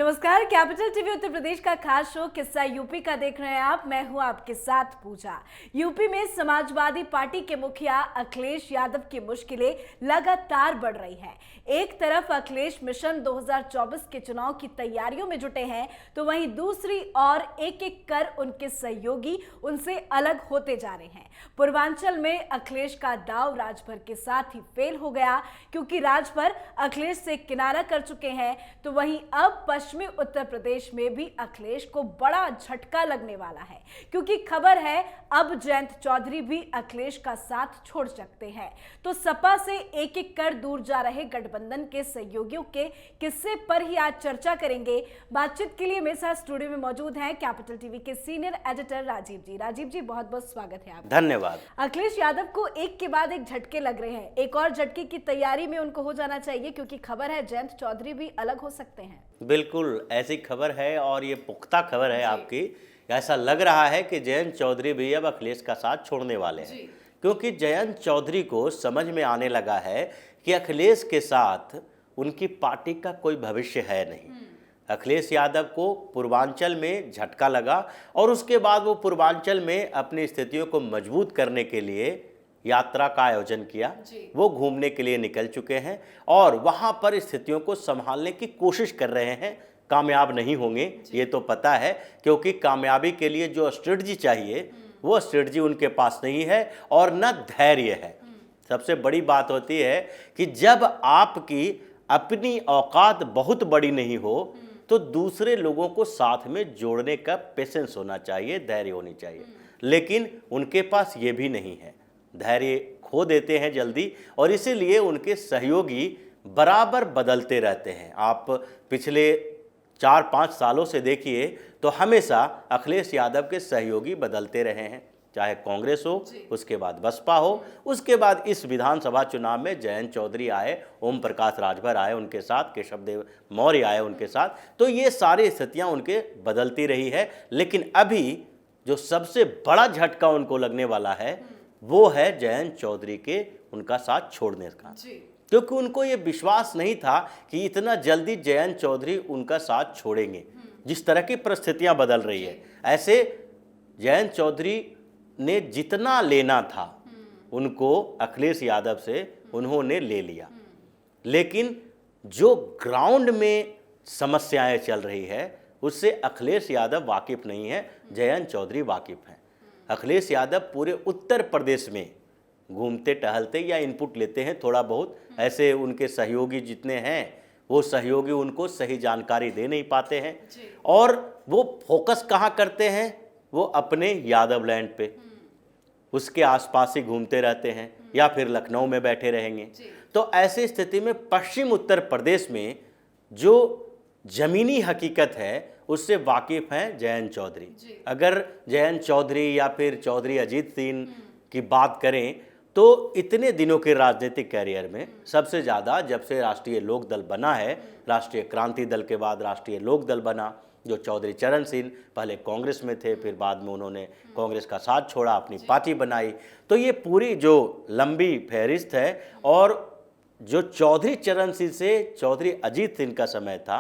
नमस्कार, capital TV Uttar Pradesh का खास शो किस्सा यूपी का देख रहे हैं आप। मैं हूं आपके साथ पूजा। यूपी में समाजवादी पार्टी के मुखिया अखिलेश यादव की मुश्किलें लगातार बढ़ रही हैं। एक तरफ अखिलेश मिशन 2024 के चुनाव की तैयारियों में जुटे हैं, तो वहीं दूसरी ओर एक एक कर उनके सहयोगी उनसे अलग होते जा रहे हैं। पूर्वांचल में अखिलेश का दाव राजभर के साथ ही फेल हो गया, क्योंकि राजभर अखिलेश से किनारा कर चुके हैं। तो वहीं अब पश्चिमी उत्तर प्रदेश में भी अखिलेश को बड़ा झटका लगने वाला है, क्योंकि खबर है अब जयंत चौधरी भी अखिलेश का साथ छोड़ सकते हैं। तो सपा से एक एक कर दूर जा रहे गठबंधन के सहयोगियों के किस्से पर ही आज चर्चा करेंगे। बातचीत के लिए मेरे साथ स्टूडियो में मौजूद हैं कैपिटल टीवी के सीनियर एडिटर राजीव जी। राजीव जी, बहुत बहुत स्वागत है आपका। धन्यवाद। अखिलेश यादव को एक के बाद एक झटके लग रहे हैं। एक और झटके की तैयारी में उनको हो जाना चाहिए, क्योंकि खबर है जयंत चौधरी भी अलग हो सकते हैं। बिल्कुल ऐसी खबर है और ये पुख्ता खबर है आपकी। ऐसा लग रहा है कि जयंत चौधरी भी अब अखिलेश का साथ छोड़ने वाले हैं, क्योंकि जयंत चौधरी को समझ में आने लगा है कि अखिलेश के साथ उनकी पार्टी का कोई भविष्य है नहीं। अखिलेश यादव को पूर्वांचल में झटका लगा और उसके बाद वो पूर्वांचल में अपनी स्थितियों को मजबूत करने के लिए यात्रा का आयोजन किया। वो घूमने के लिए निकल चुके हैं और वहाँ पर स्थितियों को संभालने की कोशिश कर रहे हैं। कामयाब नहीं होंगे ये तो पता है, क्योंकि कामयाबी के लिए जो स्ट्रेटजी चाहिए वो स्ट्रेटजी उनके पास नहीं है और न धैर्य है। सबसे बड़ी बात होती है कि जब आपकी अपनी औकात बहुत बड़ी नहीं हो तो दूसरे लोगों को साथ में जोड़ने का पेशेंस होना चाहिए, धैर्य होनी चाहिए। लेकिन उनके पास ये भी नहीं है, धैर्य खो देते हैं जल्दी और इसीलिए उनके सहयोगी बराबर बदलते रहते हैं। आप पिछले 4-5 सालों से देखिए तो हमेशा अखिलेश यादव के सहयोगी बदलते रहे हैं, चाहे कांग्रेस हो, उसके बाद बसपा हो, उसके बाद इस विधानसभा चुनाव में जयंत चौधरी आए, ओम प्रकाश राजभर आए उनके साथ, केशव देव मौर्य आए उनके साथ। तो ये सारी स्थितियां उनके बदलती रही है। लेकिन अभी जो सबसे बड़ा झटका उनको लगने वाला है वो है जयंत चौधरी के उनका साथ छोड़ने का, क्योंकि उनको ये विश्वास नहीं था कि इतना जल्दी जयंत चौधरी उनका साथ छोड़ेंगे। जिस तरह की परिस्थितियां बदल रही है, ऐसे जयंत चौधरी ने जितना लेना था उनको अखिलेश यादव से उन्होंने ले लिया। लेकिन जो ग्राउंड में समस्याएं चल रही है उससे अखिलेश यादव वाकिफ नहीं है, जयंत चौधरी वाकिफ हैं। अखिलेश यादव पूरे उत्तर प्रदेश में घूमते टहलते या इनपुट लेते हैं थोड़ा बहुत। ऐसे उनके सहयोगी जितने हैं वो सहयोगी उनको सही जानकारी दे नहीं पाते हैं और वो फोकस कहाँ करते हैं, वो अपने यादव लैंड पे, उसके आसपास ही घूमते रहते हैं या फिर लखनऊ में बैठे रहेंगे। तो ऐसी स्थिति में पश्चिम उत्तर प्रदेश में जो जमीनी हकीकत है उससे वाकिफ हैं जयंत चौधरी। अगर जयंत चौधरी या फिर चौधरी अजीत सिंह की बात करें तो इतने दिनों के राजनीतिक कैरियर में सबसे ज़्यादा जब से राष्ट्रीय लोक दल बना है, राष्ट्रीय क्रांति दल के बाद राष्ट्रीय लोक दल बना, जो चौधरी चरण सिंह पहले कांग्रेस में थे, फिर बाद में उन्होंने कांग्रेस का साथ छोड़ा, अपनी पार्टी बनाई। तो ये पूरी जो लंबी फहरिस्त है। और जो चौधरी चरण सिंह से चौधरी अजीत सिंह का समय था,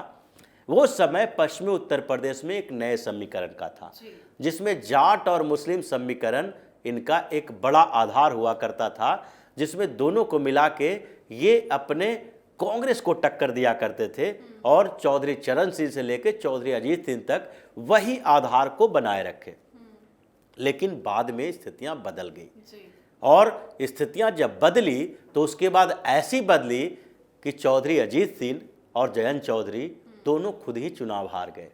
वो समय पश्चिमी उत्तर प्रदेश में एक नए समीकरण का था, जिसमें जाट और मुस्लिम समीकरण इनका एक बड़ा आधार हुआ करता था, जिसमें दोनों को मिला के ये अपने कांग्रेस को टक्कर दिया करते थे और चौधरी चरण सिंह से लेकर चौधरी अजीत सिंह तक वही आधार को बनाए रखे। लेकिन बाद में स्थितियां बदल गई और स्थितियां जब बदली तो उसके बाद ऐसी बदली कि चौधरी अजीत सिंह और जयंत चौधरी दोनों खुद ही चुनाव हार गए।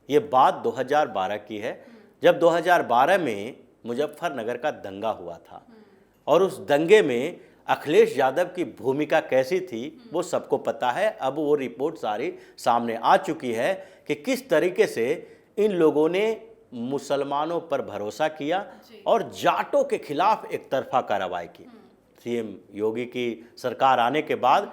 ये बात 2012 की है, जब 2012 में मुजफ्फरनगर का दंगा हुआ था और उस दंगे में अखिलेश यादव की भूमिका कैसी थी वो सबको पता है। अब वो रिपोर्ट सारी सामने आ चुकी है कि किस तरीके से इन लोगों ने मुसलमानों पर भरोसा किया और जाटों के खिलाफ एक तरफा कार्रवाई की। सीएम योगी की सरकार आने के बाद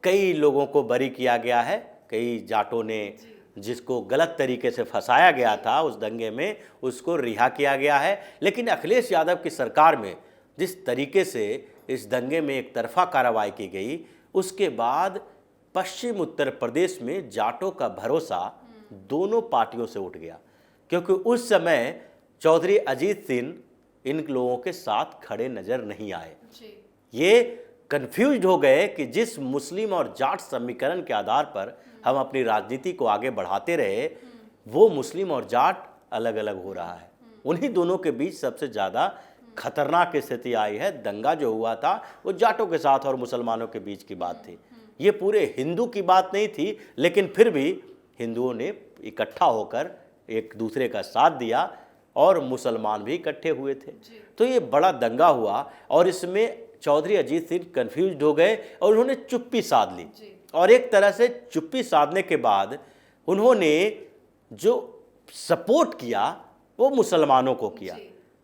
कई लोगों को बरी किया गया है, कई जाटों ने जिसको गलत तरीके से फंसाया गया था उस दंगे में उसको रिहा किया गया है। लेकिन अखिलेश यादव की सरकार में जिस तरीके से इस दंगे में एक तरफा कार्रवाई की गई, उसके बाद पश्चिम उत्तर प्रदेश में जाटों का भरोसा दोनों पार्टियों से उठ गया, क्योंकि उस समय चौधरी अजीत सिंह इन लोगों के साथ खड़े नजर नहीं आए। ये कंफ्यूज्ड हो गए कि जिस मुस्लिम और जाट समीकरण के आधार पर हम अपनी राजनीति को आगे बढ़ाते रहे, वो मुस्लिम और जाट अलग अलग हो रहा है। उन्हीं दोनों के बीच सबसे ज़्यादा खतरनाक स्थिति आई है। दंगा जो हुआ था वो जाटों के साथ और मुसलमानों के बीच की बात थी। ये पूरे हिंदू की बात नहीं थी, लेकिन फिर भी हिंदुओं ने इकट्ठा होकर एक दूसरे का साथ दिया और मुसलमान भी इकट्ठे हुए थे। तो ये बड़ा दंगा हुआ और इसमें चौधरी अजीत सिंह कन्फ्यूज्ड हो गए और उन्होंने चुप्पी साध ली। और एक तरह से चुप्पी साधने के बाद उन्होंने जो सपोर्ट किया वो मुसलमानों को किया।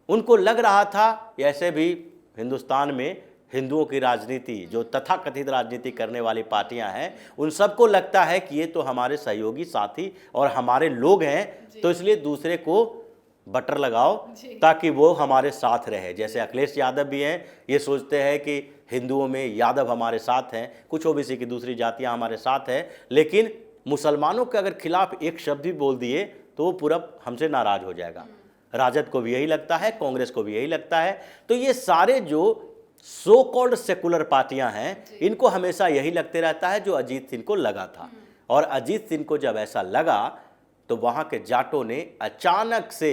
उनको लग रहा था, ऐसे भी हिंदुस्तान में हिंदुओं की राजनीति, जो तथाकथित राजनीति करने वाली पार्टियां हैं, उन सबको लगता है कि ये तो हमारे सहयोगी साथी और हमारे लोग हैं, तो इसलिए दूसरे को बटर लगाओ ताकि वो हमारे साथ रहे। जैसे अखिलेश यादव भी हैं, ये सोचते हैं कि हिंदुओं में यादव हमारे साथ हैं, कुछ ओबीसी की दूसरी जातियां हमारे साथ हैं, लेकिन मुसलमानों के अगर खिलाफ एक शब्द भी बोल दिए तो वो पूरा हमसे नाराज हो जाएगा। राजद को भी यही लगता है, कांग्रेस को भी यही लगता है। तो ये सारे जो सो कॉल्ड सेकुलर पार्टियां हैं, इनको हमेशा यही लगते रहता है जो अजीत सिंह को लगा था। और अजीत सिंह को जब ऐसा लगा तो वहाँ के जाटों ने अचानक से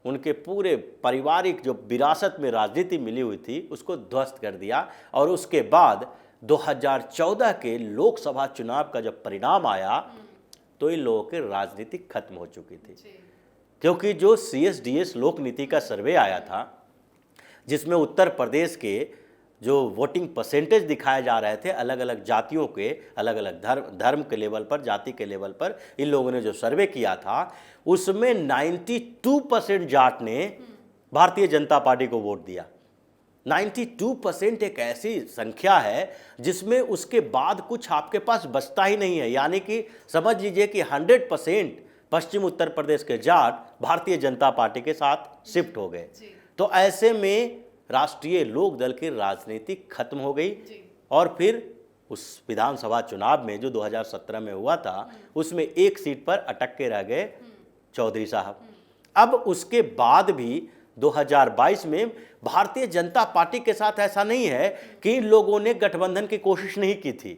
उनके पूरे पारिवारिक जो विरासत में राजनीति मिली हुई थी उसको ध्वस्त कर दिया। और उसके बाद 2014 के लोकसभा चुनाव का जब परिणाम आया तो इन लोगों की राजनीति खत्म हो चुकी थी, क्योंकि जो CSDS लोक नीति का सर्वे आया था, जिसमें उत्तर प्रदेश के जो वोटिंग परसेंटेज दिखाए जा रहे थे अलग अलग जातियों के, अलग अलग धर्म के लेवल पर, जाति के लेवल पर, इन लोगों ने जो सर्वे किया था उसमें 92% जाट ने भारतीय जनता पार्टी को वोट दिया। 92% एक ऐसी संख्या है जिसमें उसके बाद कुछ आपके पास बचता ही नहीं है। यानी कि समझ लीजिए कि 100% पश्चिम उत्तर प्रदेश के जाट भारतीय जनता पार्टी के साथ शिफ्ट हो गए। तो ऐसे में राष्ट्रीय लोक दल की राजनीति खत्म हो गई। और फिर उस विधानसभा चुनाव में जो 2017 में हुआ था उसमें एक सीट पर अटक के रह गए चौधरी साहब। अब उसके बाद भी 2022 में भारतीय जनता पार्टी के साथ ऐसा नहीं है कि इन लोगों ने गठबंधन की कोशिश नहीं की थी।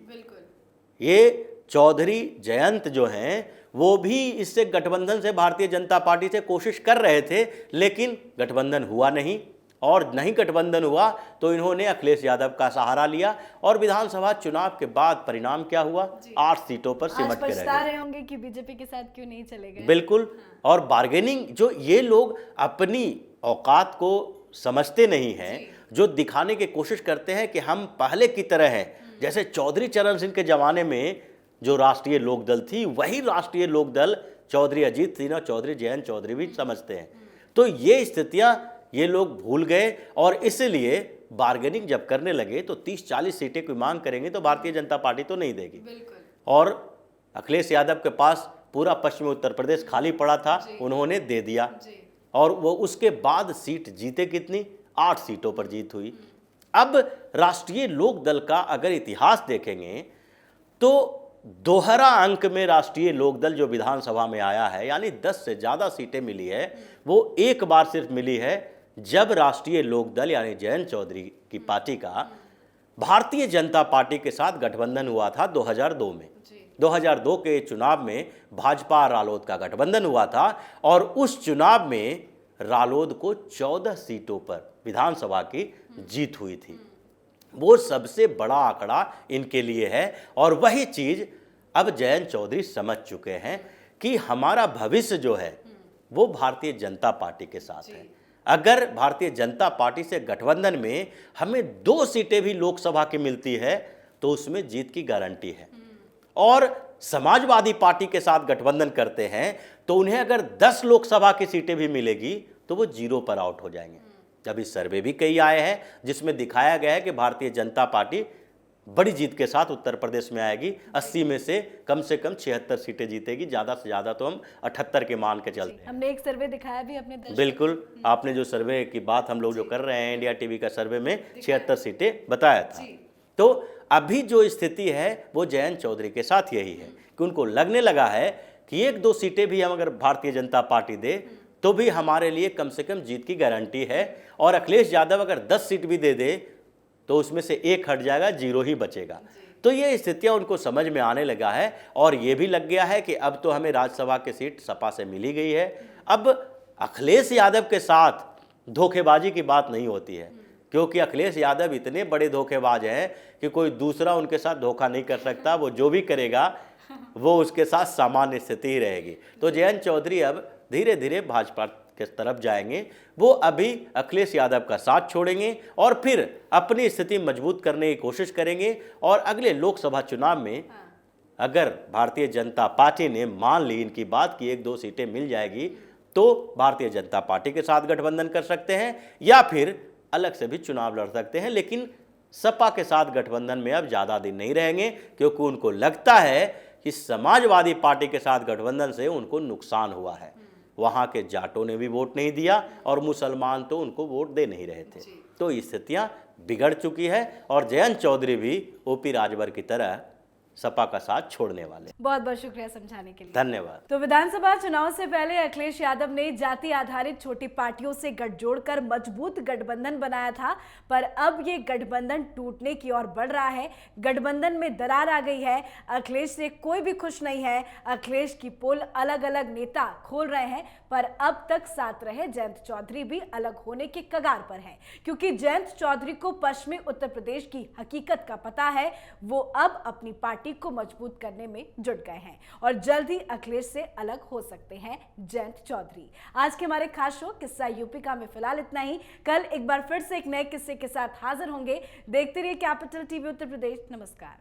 ये चौधरी जयंत जो हैं वो भी इससे गठबंधन से, भारतीय जनता पार्टी से कोशिश कर रहे थे, लेकिन गठबंधन हुआ नहीं। और नहीं गठबंधन हुआ तो इन्होंने अखिलेश यादव का सहारा लिया और विधानसभा चुनाव के बाद परिणाम क्या हुआ, 8 सीटों पर सिमट के रह गए। होंगे कि बीजेपी के साथ क्यों नहीं चले गए। बिल्कुल। और बार्गेनिंग, जो ये लोग अपनी औकात को समझते नहीं हैं, जो दिखाने की कोशिश करते हैं कि हम पहले की तरह हैं। जैसे चौधरी चरण सिंह के जमाने में जो राष्ट्रीय लोकदल थी, वही राष्ट्रीय लोकदल चौधरी अजीत सिंह और चौधरी जयंत चौधरी भी समझते हैं। तो ये स्थितियां ये लोग भूल गए और इसलिए बार्गेनिंग जब करने लगे तो 30-40 सीटें की मांग करेंगे तो भारतीय जनता पार्टी तो नहीं देगी। और अखिलेश यादव के पास पूरा पश्चिमी उत्तर प्रदेश खाली पड़ा था, उन्होंने दे दिया। और वो उसके बाद सीट जीते कितनी, 8 सीटों पर जीत हुई। अब राष्ट्रीय लोक दल का अगर इतिहास देखेंगे तो दोहरा अंक में राष्ट्रीय लोकदल जो विधानसभा में आया है, यानी 10 से ज़्यादा सीटें मिली है, वो एक बार सिर्फ मिली है जब राष्ट्रीय लोकदल यानी जयंत चौधरी की पार्टी का भारतीय जनता पार्टी के साथ गठबंधन हुआ था 2002 में। 2002 के चुनाव में भाजपा रालोद का गठबंधन हुआ था और उस चुनाव में रालोद को 14 सीटों पर विधानसभा की जीत हुई थी। वो सबसे बड़ा आंकड़ा इनके लिए है। और वही चीज अब जयंत चौधरी समझ चुके हैं कि हमारा भविष्य जो है वो भारतीय जनता पार्टी के साथ है। अगर भारतीय जनता पार्टी से गठबंधन में हमें 2 सीटें भी लोकसभा की मिलती है तो उसमें जीत की गारंटी है। और समाजवादी पार्टी के साथ गठबंधन करते हैं तो उन्हें अगर 10 लोकसभा की सीटें भी मिलेगी तो वो 0 पर आउट हो जाएंगे। अभी सर्वे भी कई आए हैं जिसमें दिखाया गया है कि भारतीय जनता पार्टी बड़ी जीत के साथ उत्तर प्रदेश में आएगी। 80 में से कम 76 सीटें जीतेगी, ज़्यादा से ज़्यादा तो हम 78 के मान के चलते हैं। हमने एक सर्वे दिखाया भी अपने दर्शकों। बिल्कुल, आपने जो सर्वे की बात हम लोग जो कर रहे हैं, इंडिया टीवी का सर्वे में 76 सीटें बताया था। तो अभी जो स्थिति है वो जयंत चौधरी के साथ यही है कि उनको लगने लगा है कि 1-2 सीटें भी हम अगर भारतीय जनता पार्टी दे तो भी हमारे लिए कम से कम जीत की गारंटी है, और अखिलेश यादव अगर 10 सीट भी दे दे तो उसमें से 1 हट जाएगा, 0 ही बचेगा। तो ये स्थितियां उनको समझ में आने लगा है, और ये भी लग गया है कि अब तो हमें राज्यसभा की सीट सपा से मिली गई है, अब अखिलेश यादव के साथ धोखेबाजी की बात नहीं होती है, क्योंकि अखिलेश यादव इतने बड़े धोखेबाज हैं कि कोई दूसरा उनके साथ धोखा नहीं कर सकता। वो जो भी करेगा वो उसके साथ सामान्य स्थिति ही रहेगी। तो जयंत चौधरी अब धीरे धीरे भाजपा के तरफ जाएंगे, वो अभी अखिलेश यादव का साथ छोड़ेंगे और फिर अपनी स्थिति मजबूत करने की कोशिश करेंगे, और अगले लोकसभा चुनाव में अगर भारतीय जनता पार्टी ने मान ली इनकी बात कि 1-2 सीटें मिल जाएगी तो भारतीय जनता पार्टी के साथ गठबंधन कर सकते हैं या फिर अलग से भी चुनाव लड़ सकते हैं। लेकिन सपा के साथ गठबंधन में अब ज़्यादा दिन नहीं रहेंगे, क्योंकि उनको लगता है कि समाजवादी पार्टी के साथ गठबंधन से उनको नुकसान हुआ है। वहाँ के जाटों ने भी वोट नहीं दिया और मुसलमान तो उनको वोट दे नहीं रहे थे। तो स्थितियाँ बिगड़ चुकी है और जयंत चौधरी भी ओपी राजभर की तरह सपा का साथ छोड़ने वाले। बहुत बहुत शुक्रिया समझाने के लिए। धन्यवाद। तो विधानसभा चुनाव से पहले अखिलेश यादव ने जाति आधारित छोटी पार्टियों से गठजोड़ कर मजबूत गठबंधन बनाया था, पर अब ये गठबंधन टूटने की ओर बढ़ रहा है। गठबंधन में दरार आ गई है। अखिलेश से कोई भी खुश नहीं है। अखिलेश की पोल अलग अलग नेता खोल रहे हैं, पर अब तक साथ रहे जयंत चौधरी भी अलग होने के कगार पर हैं, क्योंकि जयंत चौधरी को पश्चिमी उत्तर प्रदेश की हकीकत का पता है। वो अब अपनी पार्टी को मजबूत करने में जुट गए हैं और जल्द ही अखिलेश से अलग हो सकते हैं जयंत चौधरी। आज के हमारे खास शो किस्सा यूपी का में फिलहाल इतना ही। कल एक बार फिर से एक नए किस्से के साथ हाजिर होंगे। देखते रहिए कैपिटल टीवी उत्तर प्रदेश। नमस्कार।